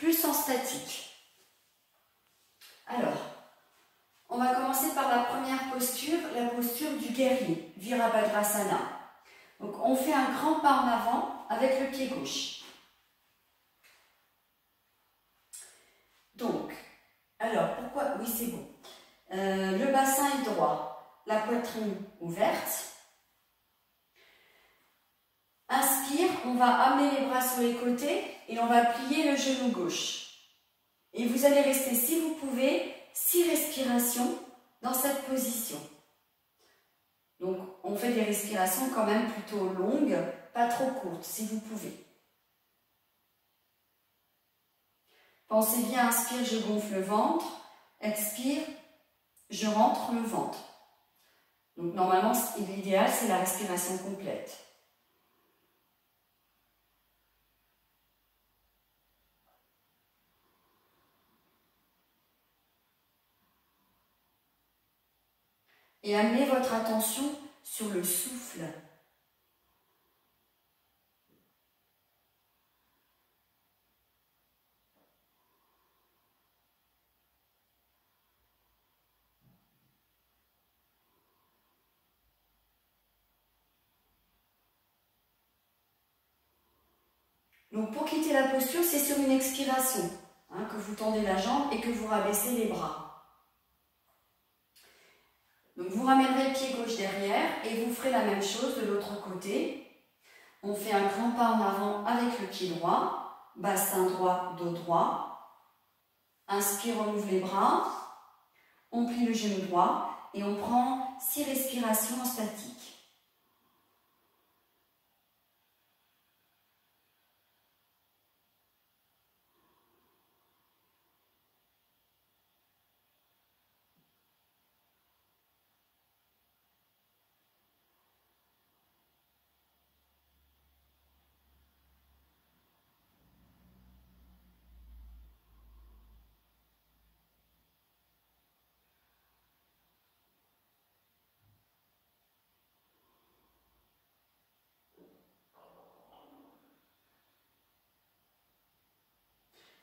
plus en statique. Alors, on va commencer par la première posture, la posture du guerrier, Virabhadrasana. Donc, on fait un grand pas en avant avec le pied gauche. Donc, alors, pourquoi? Oui, c'est bon. Le bassin est droit, la poitrine ouverte. Inspire, on va amener les bras sur les côtés et on va plier le genou gauche. Et vous allez rester, si vous pouvez, 6 respirations dans cette position. Donc, on fait des respirations quand même plutôt longues, pas trop courtes, si vous pouvez. Pensez bien, inspire, je gonfle le ventre. Expire, je rentre le ventre. Donc, normalement, l'idéal, c'est la respiration complète. Et amenez votre attention sur le souffle. Donc pour quitter la posture, c'est sur une expiration que vous tendez la jambe et que vous rabaissez les bras. Donc vous ramènerez le pied gauche derrière et vous ferez la même chose de l'autre côté. On fait un grand pas en avant avec le pied droit, bassin droit, dos droit. Inspire, on ouvre les bras, on plie le genou droit et on prend 6 respirations en statique.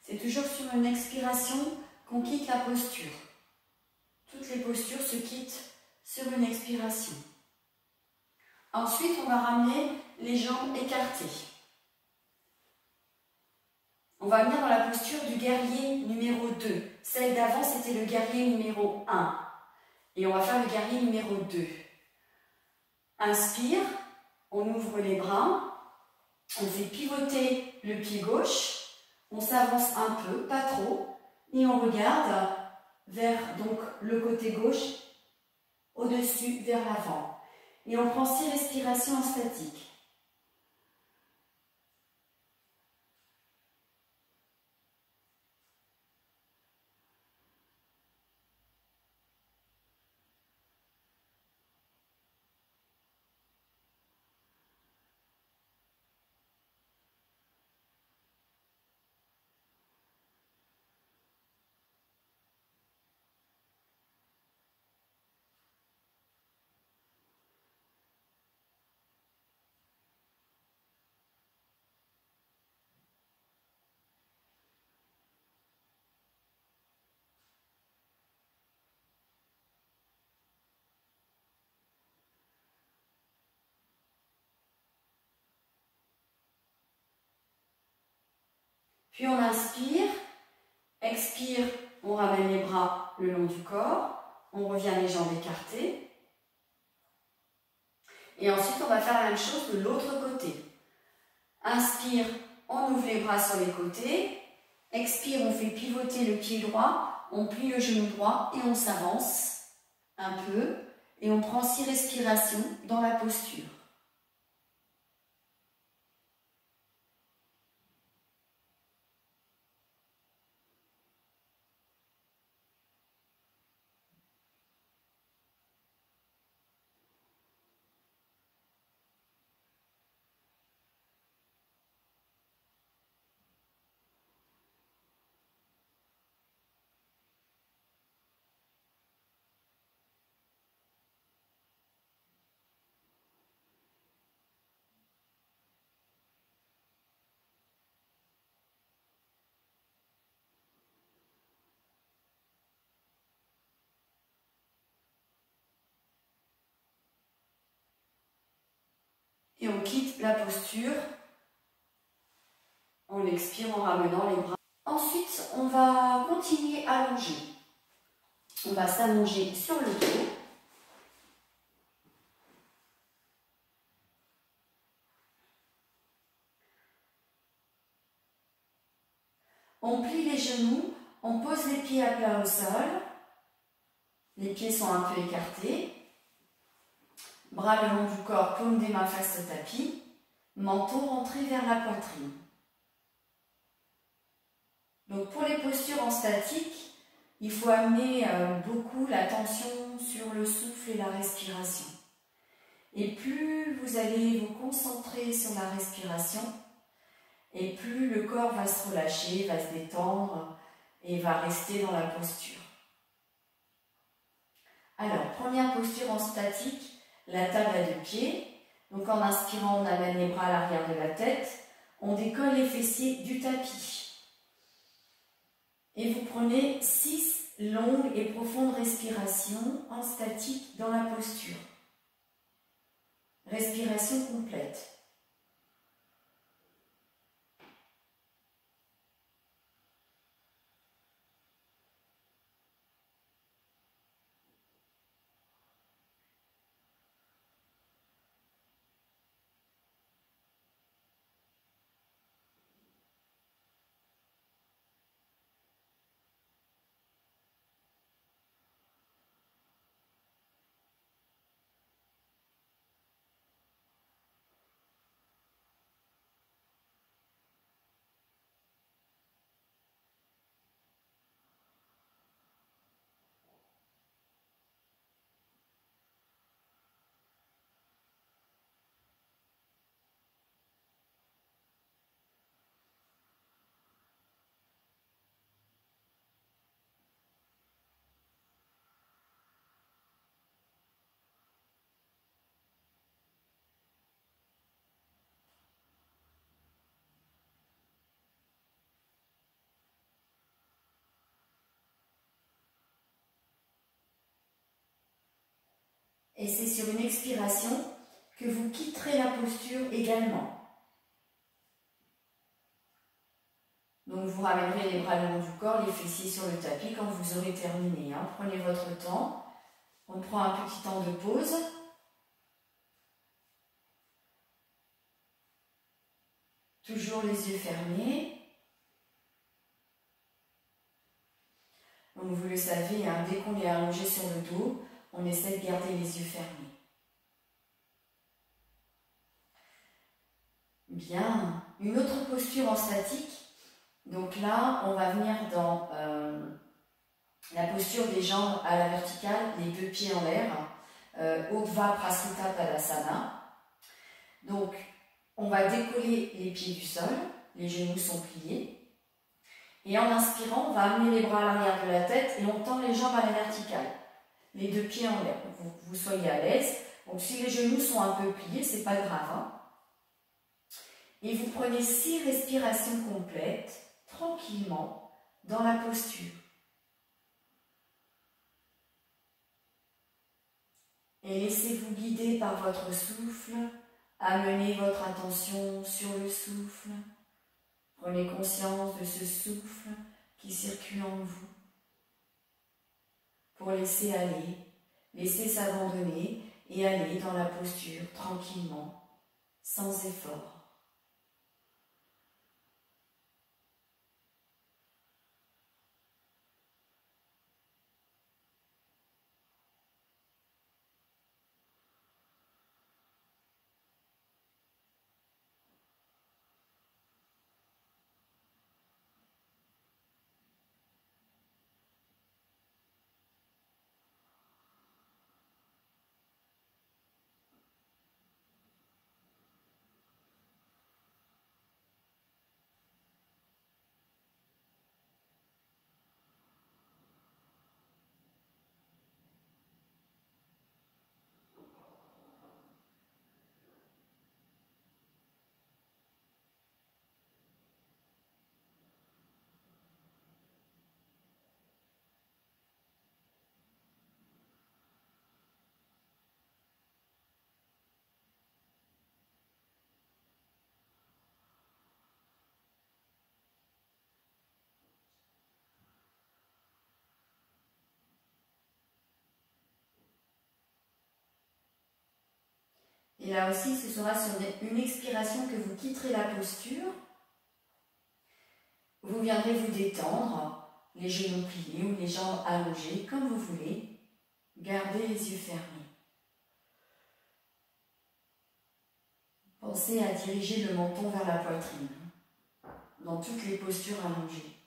C'est toujours sur une expiration qu'on quitte la posture. Toutes les postures se quittent sur une expiration. Ensuite, on va ramener les jambes écartées. On va venir dans la posture du guerrier numéro 2. Celle d'avant, c'était le guerrier numéro 1. Et on va faire le guerrier numéro 2. Inspire, on ouvre les bras, on fait pivoter le pied gauche, on s'avance un peu, pas trop, et on regarde vers donc, le côté gauche, au-dessus, vers l'avant. Et on prend 6 respirations en statique. Puis on inspire, expire, on ramène les bras le long du corps, on revient les jambes écartées. Et ensuite, on va faire la même chose de l'autre côté. Inspire, on ouvre les bras sur les côtés. Expire, on fait pivoter le pied droit, on plie le genou droit et on s'avance un peu. Et on prend 6 respirations dans la posture. Et on quitte la posture. On expire en ramenant les bras. Ensuite, on va continuer à allonger. On va s'allonger sur le dos. On plie les genoux, on pose les pieds à plat au sol. Les pieds sont un peu écartés. Bras le long du corps, paume des mains face au tapis. Menton rentré vers la poitrine. Donc pour les postures en statique, il faut amener beaucoup l'attention sur le souffle et la respiration. Et plus vous allez vous concentrer sur la respiration, et plus le corps va se relâcher, va se détendre et va rester dans la posture. Alors, première posture en statique, la table à 2 pieds. Donc en inspirant, on amène les bras à l'arrière de la tête, on décolle les fessiers du tapis. Et vous prenez 6 longues et profondes respirations en statique dans la posture. Respiration complète. Et c'est sur une expiration que vous quitterez la posture également. Donc vous ramènerez les bras le long du corps, les fessiers sur le tapis quand vous aurez terminé. Prenez votre temps. On prend un petit temps de pause. Toujours les yeux fermés. Donc vous le savez, dès qu'on est allongé sur le dos, on essaie de garder les yeux fermés. Bien. Une autre posture en statique. Donc là, on va venir dans la posture des jambes à la verticale, les 2 pieds en l'air, Urdhva Prasthita Tadasana. Donc, on va décoller les pieds du sol, les genoux sont pliés. Et en inspirant, on va amener les bras à l'arrière de la tête et on tend les jambes à la verticale, les 2 pieds en l'air, pour que vous soyez à l'aise. Donc, si les genoux sont un peu pliés, c'est pas grave. Et vous prenez 6 respirations complètes, tranquillement, dans la posture. Et laissez-vous guider par votre souffle, amenez votre attention sur le souffle. Prenez conscience de ce souffle qui circule en vous. Pour laisser aller, laisser s'abandonner et aller dans la posture tranquillement, sans effort. Et là aussi, ce sera sur une expiration que vous quitterez la posture. Vous viendrez vous détendre, les genoux pliés ou les jambes allongées, comme vous voulez. Gardez les yeux fermés. Pensez à diriger le menton vers la poitrine, dans toutes les postures allongées.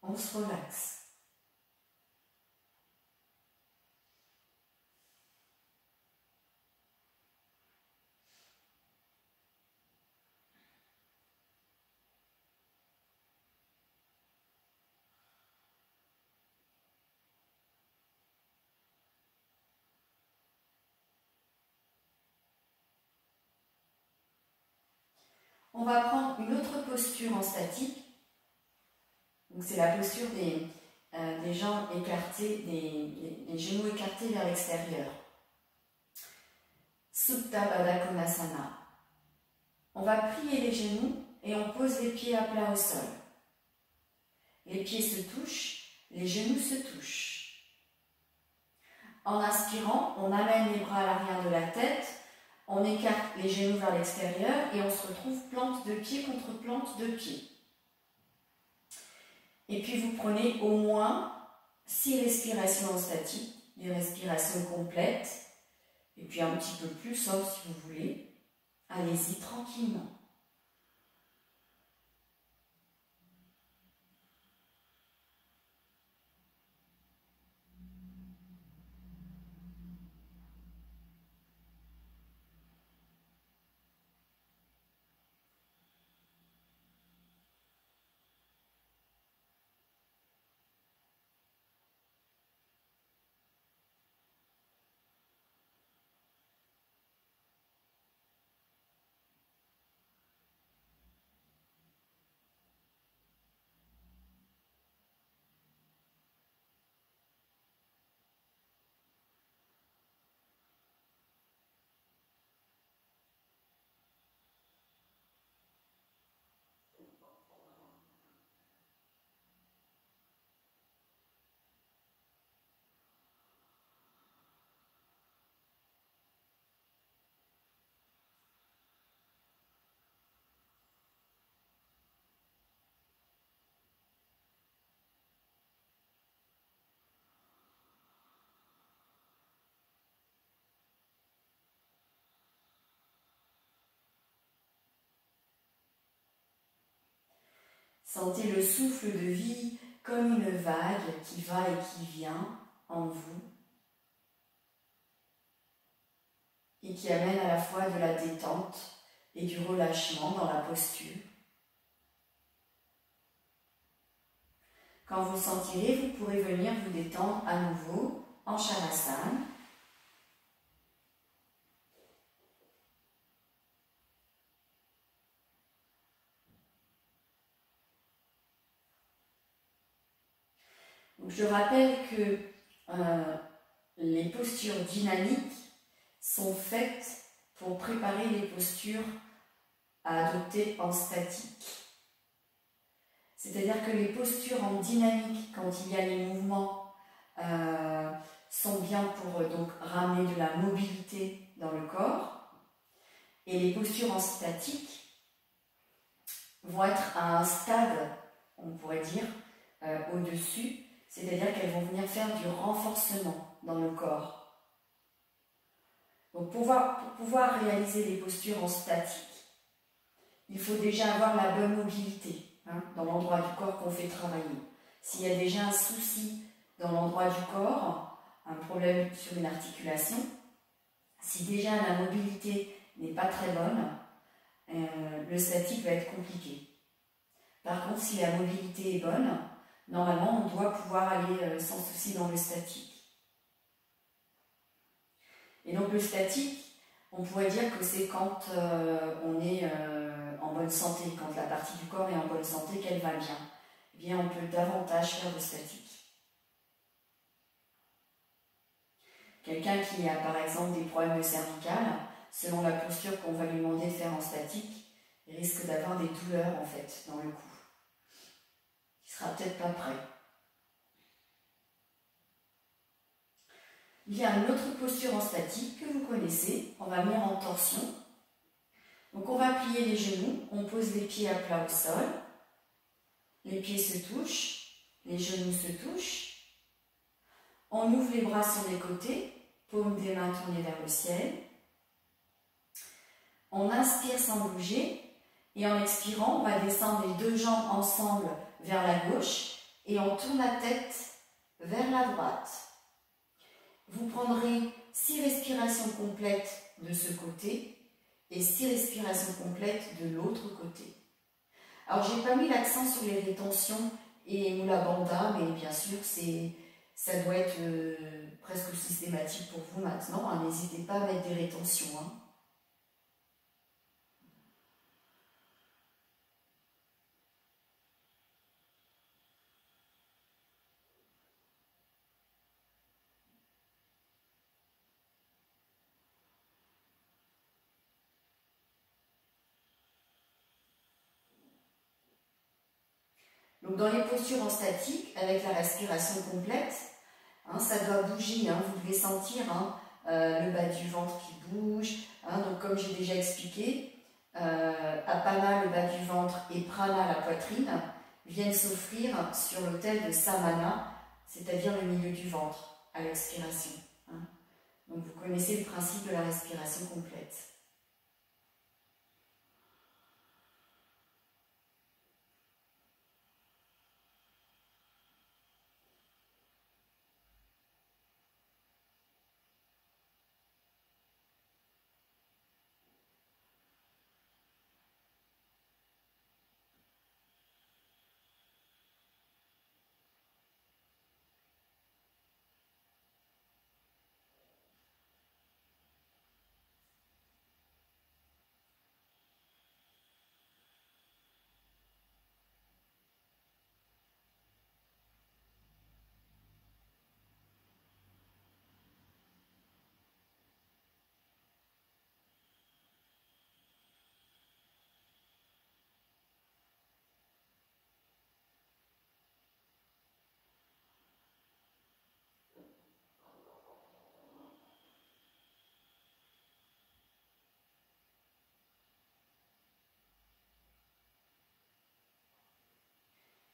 On se relaxe. On va prendre une autre posture en statique. Donc c'est la posture des jambes écartées, des genoux écartés vers l'extérieur. Supta Baddha Konasana. On va plier les genoux et on pose les pieds à plat au sol. Les pieds se touchent, les genoux se touchent. En inspirant, on amène les bras à l'arrière de la tête, on écarte les genoux vers l'extérieur et on se retrouve plante de pied contre plante de pied. Et puis vous prenez au moins 6 respirations en statique, des respirations complètes, et puis un petit peu plus, sauf si vous voulez. Allez-y tranquillement. Sentez le souffle de vie comme une vague qui va et qui vient en vous et qui amène à la fois de la détente et du relâchement dans la posture. Quand vous le sentirez, vous pourrez venir vous détendre à nouveau en Shavasana. Donc, je rappelle que les postures dynamiques sont faites pour préparer les postures à adopter en statique. C'est-à-dire que les postures en dynamique, quand il y a les mouvements, sont bien pour donc ramener de la mobilité dans le corps. Et les postures en statique vont être à un stade, on pourrait dire, au-dessus, c'est-à-dire qu'elles vont venir faire du renforcement dans le corps. Donc pour pouvoir réaliser les postures en statique, il faut déjà avoir la bonne mobilité dans l'endroit du corps qu'on fait travailler. S'il y a déjà un souci dans l'endroit du corps, un problème sur une articulation, si déjà la mobilité n'est pas très bonne, le statique va être compliqué. Par contre, si la mobilité est bonne, normalement, on doit pouvoir aller sans souci dans le statique. Et donc le statique, on pourrait dire que c'est quand on est en bonne santé, quand la partie du corps est en bonne santé, qu'elle va bien. Eh bien, on peut davantage faire de statique. Quelqu'un qui a par exemple des problèmes de cervicales, selon la posture qu'on va lui demander de faire en statique, il risque d'avoir des douleurs en fait dans le cou. Il ne sera peut-être pas prêt. Il y a une autre posture en statique que vous connaissez. On va venir en torsion. Donc on va plier les genoux, on pose les pieds à plat au sol. Les pieds se touchent, les genoux se touchent. On ouvre les bras sur les côtés, paumes des mains tournées vers le ciel. On inspire sans bouger et en expirant, on va descendre les deux jambes ensemble vers la gauche et on tourne la tête vers la droite. Vous prendrez 6 respirations complètes de ce côté et 6 respirations complètes de l'autre côté. Alors, je n'ai pas mis l'accent sur les rétentions et Mula Bandha, mais bien sûr, ça doit être presque systématique pour vous maintenant. Hein. N'hésitez pas à mettre des rétentions. Hein. Donc dans les postures en statique, avec la respiration complète, hein, ça doit bouger, hein, vous devez sentir hein, le bas du ventre qui bouge. Hein, donc comme j'ai déjà expliqué, Apana, le bas du ventre, et Prana, la poitrine, viennent s'offrir sur l'autel de Samana, c'est-à-dire le milieu du ventre, à l'expiration. Hein. Donc vous connaissez le principe de la respiration complète.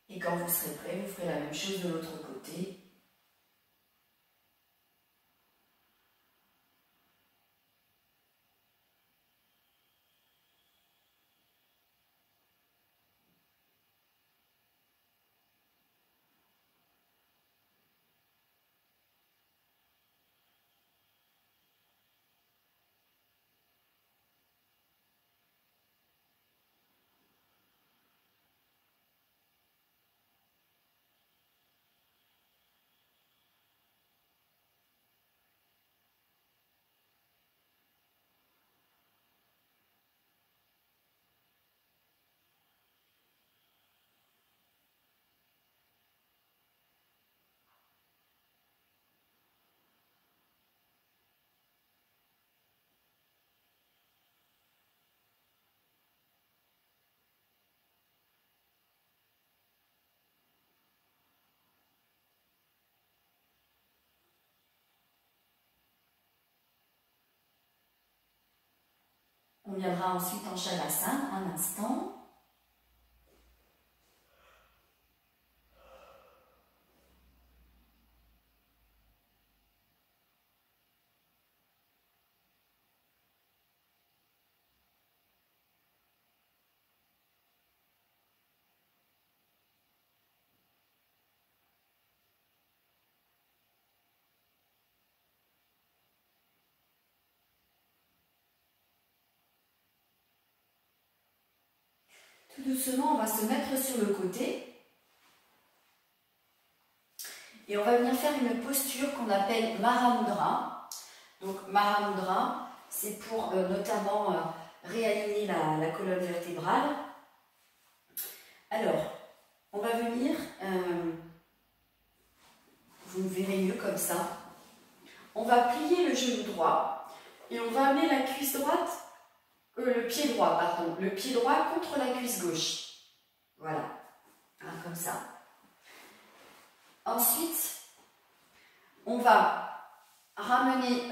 Et quand vous serez prêt, vous ferez la même chose de l'autre côté. On viendra ensuite en Shavasana, un instant. Tout doucement, on va se mettre sur le côté et on va venir faire une posture qu'on appelle Mahamudra. Donc Mahamudra, c'est pour notamment réaligner la colonne vertébrale. Alors, on va venir, vous me verrez mieux comme ça, on va plier le genou droit et on va amener la cuisse droite, le pied droit, pardon, le pied droit contre la cuisse gauche. Voilà, hein, comme ça. Ensuite, on va ramener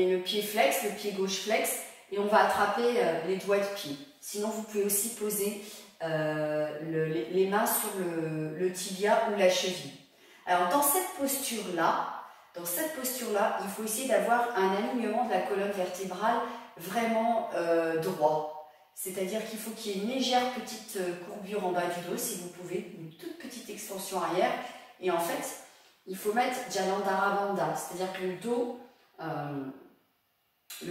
le pied flex, le pied gauche flex, et on va attraper les doigts de pied. Sinon, vous pouvez aussi poser les mains sur le tibia ou la cheville. Alors, dans cette posture-là, il faut essayer d'avoir un alignement de la colonne vertébrale vraiment droit. C'est-à-dire qu'il faut qu'il y ait une légère petite courbure en bas du dos, si vous pouvez, une toute petite extension arrière. Et en fait, il faut mettre Jalandhara Bandha, c'est-à-dire que le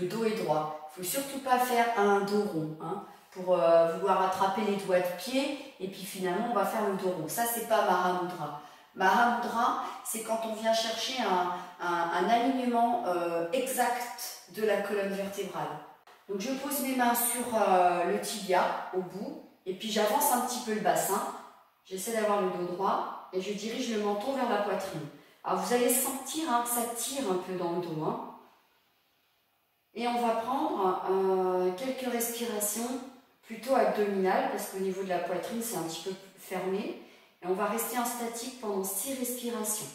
dos est droit. Il ne faut surtout pas faire un dos rond, hein, pour vouloir attraper les doigts de pied, et puis finalement on va faire le dos rond. Ça, c'est pas Mahamudra. Mahamudra, c'est quand on vient chercher un alignement exact de la colonne vertébrale. Donc je pose mes mains sur le tibia au bout, et puis j'avance un petit peu le bassin. J'essaie d'avoir le dos droit, et je dirige le menton vers la poitrine. Alors vous allez sentir que ça tire un peu dans le dos. Hein. Et on va prendre quelques respirations plutôt abdominales, parce qu'au niveau de la poitrine, c'est un petit peu fermé. Et on va rester en statique pendant 6 respirations.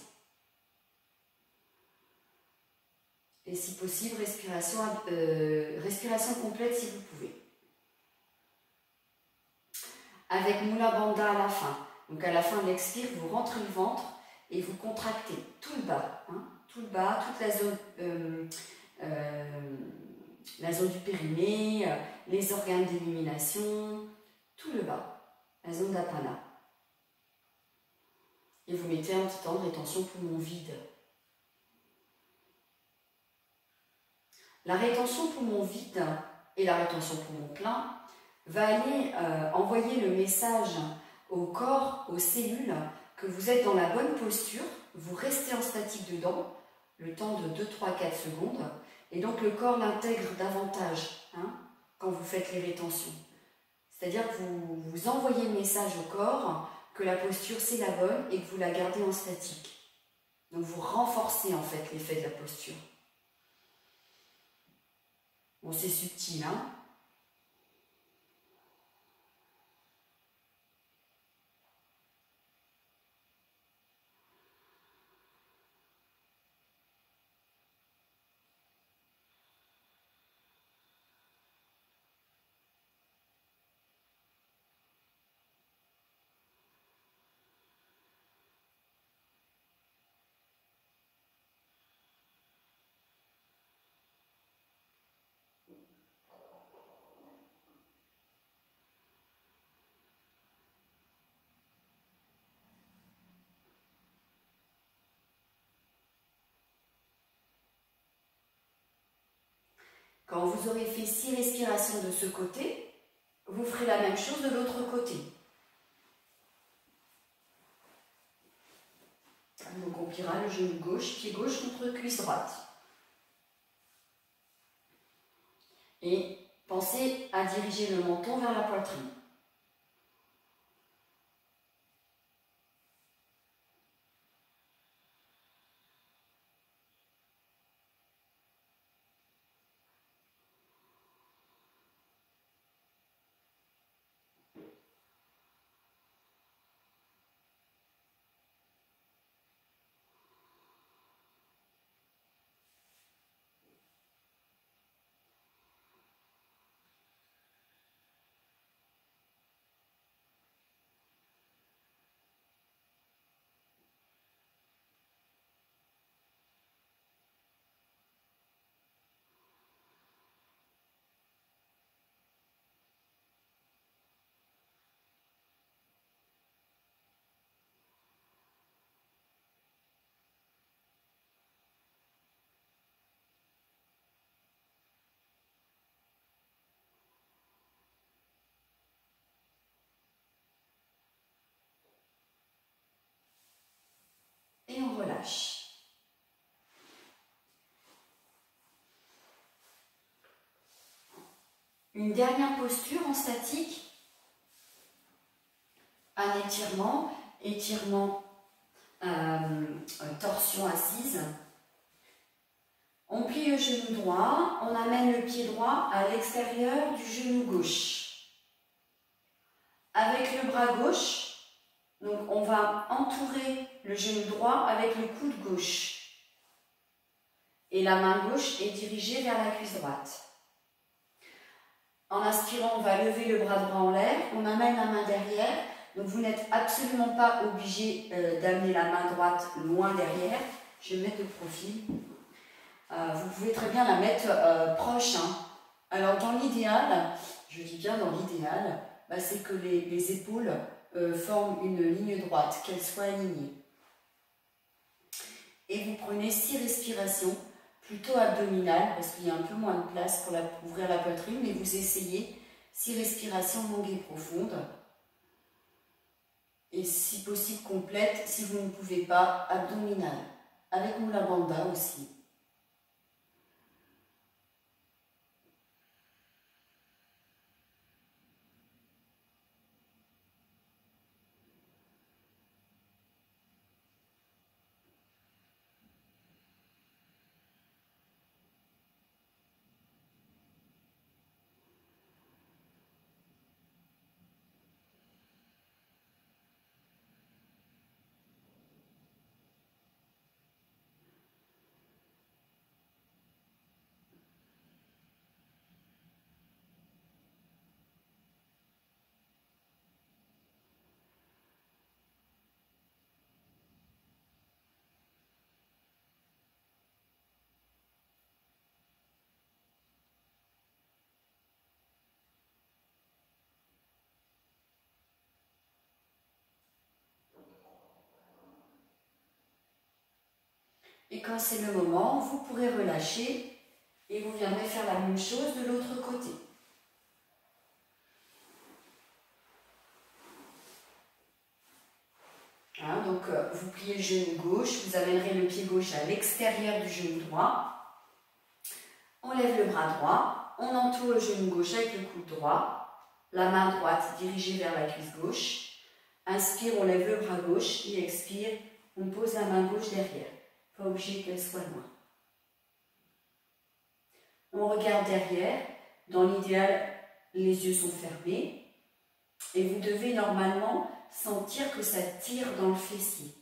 Et si possible, respiration complète si vous pouvez. Avec Mula Bandha à la fin. Donc à la fin de l'expire, vous rentrez le ventre et vous contractez tout le bas. Hein, tout le bas, toute la zone du périnée, les organes d'élimination, tout le bas, la zone d'apana. Et vous mettez un petit temps de rétention poumon vide. La rétention poumon vide et la rétention poumon plein va aller envoyer le message au corps, aux cellules, que vous êtes dans la bonne posture, vous restez en statique dedans, le temps de 2, 3, 4 secondes, et donc le corps l'intègre davantage hein, quand vous faites les rétentions. C'est-à-dire que vous envoyez le message au corps que la posture c'est la bonne et que vous la gardez en statique. Donc vous renforcez en fait l'effet de la posture. Bon, c'est subtil, hein. Quand vous aurez fait 6 respirations de ce côté, vous ferez la même chose de l'autre côté. Donc on pliera le genou gauche, pied gauche contre cuisse droite. Et pensez à diriger le menton vers la poitrine. Et on relâche. Une dernière posture en statique. Un étirement, torsion assise. On plie le genou droit, on amène le pied droit à l'extérieur du genou gauche. Avec le bras gauche, donc on va entourer le genou droit avec le coude gauche. et la main gauche est dirigée vers la cuisse droite. En inspirant, on va lever le bras droit en l'air, on amène la main derrière, donc vous n'êtes absolument pas obligé d'amener la main droite loin derrière. Je vais mettre de profil. Vous pouvez très bien la mettre proche. Hein. Alors dans l'idéal, je dis bien dans l'idéal, c'est que les épaules forment une ligne droite, qu'elles soient alignées. Et vous prenez 6 respirations, plutôt abdominales, parce qu'il y a un peu moins de place pour ouvrir la poitrine, mais vous essayez 6 respirations longues et profondes. Et si possible complète, si vous ne pouvez pas, abdominale, avec Mula Bandha aussi. Et quand c'est le moment, vous pourrez relâcher et vous viendrez faire la même chose de l'autre côté. Hein, donc vous pliez le genou gauche, vous amènerez le pied gauche à l'extérieur du genou droit. On lève le bras droit, on entoure le genou gauche avec le coude droit, la main droite dirigée vers la cuisse gauche. Inspire, on lève le bras gauche et expire, on pose la main gauche derrière. Pas obligé qu'elle soit loin. On regarde derrière. Dans l'idéal, les yeux sont fermés. Et vous devez normalement sentir que ça tire dans le fessier.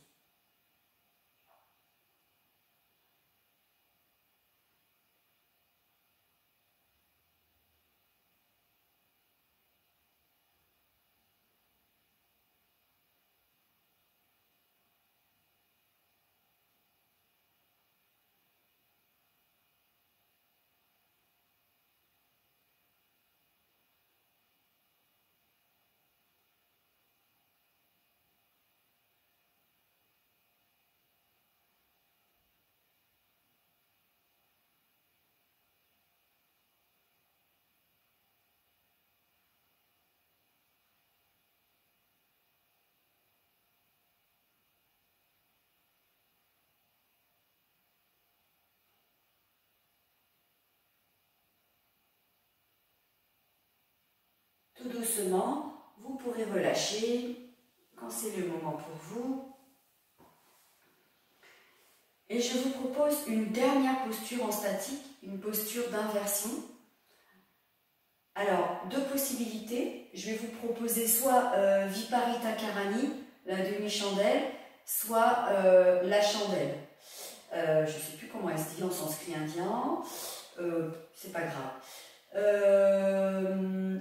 Tout doucement, vous pourrez relâcher quand c'est le moment pour vous. Et je vous propose une dernière posture en statique, une posture d'inversion. Alors, 2 possibilités. Je vais vous proposer soit Viparita Karani, la demi-chandelle, soit la chandelle. Je ne sais plus comment elle se dit en sanskrit indien, c'est pas grave.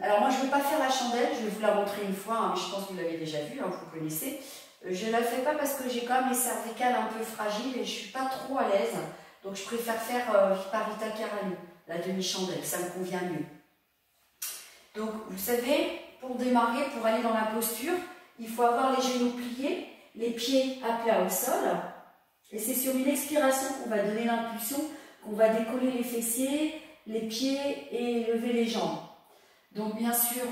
Alors moi je ne vais pas faire la chandelle, je vais vous la montrer une fois, hein, mais je pense que vous l'avez déjà vue, hein, vous connaissez. Je ne la fais pas parce que j'ai quand même les cervicales un peu fragiles et je ne suis pas trop à l'aise. Donc je préfère faire Viparita Karani, la demi-chandelle, ça me convient mieux. Donc vous savez, pour démarrer, pour aller dans la posture, il faut avoir les genoux pliés, les pieds à plat au sol. Et c'est sur une expiration qu'on va donner l'impulsion, qu'on va décoller les fessiers, les pieds et lever les jambes. Donc bien sûr,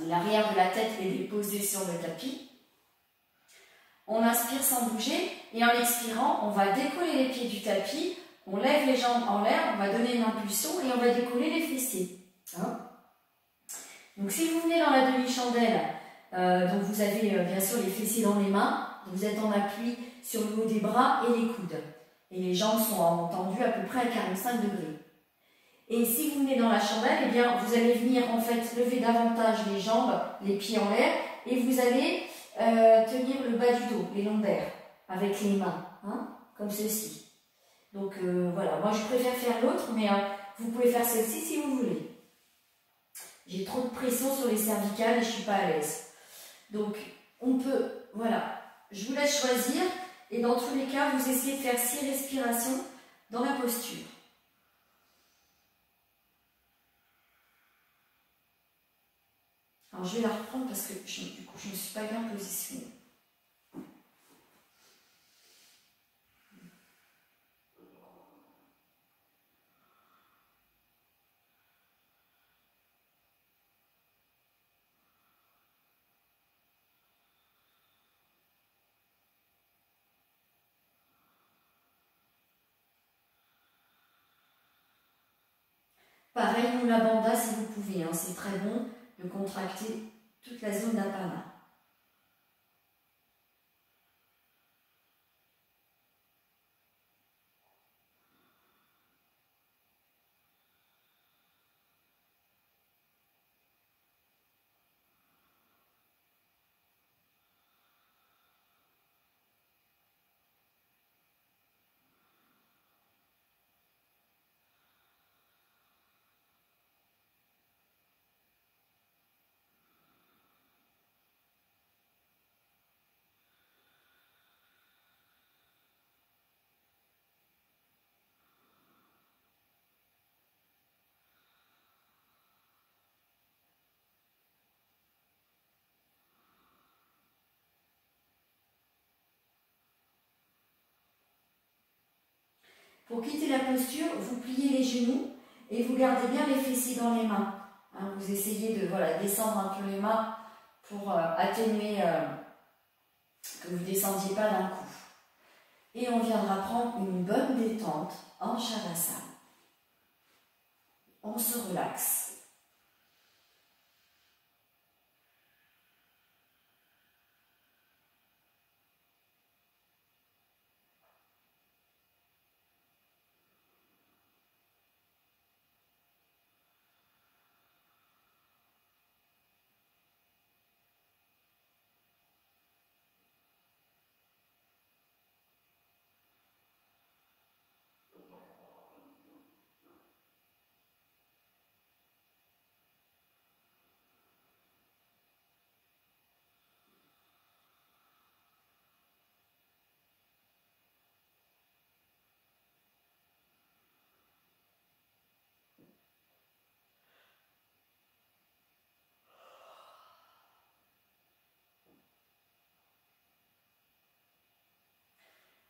l'arrière de la tête est déposé sur le tapis. On inspire sans bouger et en expirant, on va décoller les pieds du tapis, on lève les jambes en l'air, on va donner une impulsion et on va décoller les fessiers. Hein? Donc si vous venez dans la demi-chandelle, donc vous avez bien sûr les fessiers dans les mains, vous êtes en appui sur le haut des bras et les coudes. Et les jambes sont tendues à peu près à 45 degrés. Et si vous venez dans la chandelle, eh bien, vous allez venir en fait lever davantage les jambes, les pieds en l'air, et vous allez tenir le bas du dos, les lombaires, avec les mains, hein, comme ceci. Donc voilà, moi je préfère faire l'autre, mais vous pouvez faire celle-ci si vous voulez. J'ai trop de pression sur les cervicales et je ne suis pas à l'aise. Donc on peut, voilà, je vous laisse choisir et dans tous les cas, vous essayez de faire 6 respirations dans la posture. Alors je vais la reprendre parce que du coup je ne me suis pas bien positionnée. Pareil, nous la banda si vous pouvez, hein, c'est très bon de contracter toute la zone d'apana. Pour quitter la posture, vous pliez les genoux et vous gardez bien les fessiers dans les mains. Hein, vous essayez de descendre un peu les mains pour atténuer que vous ne descendiez pas d'un coup. Et on viendra prendre une bonne détente en Shavasana. On se relaxe.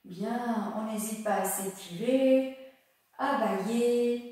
Bien, on n'hésite pas à s'étirer, à bâiller.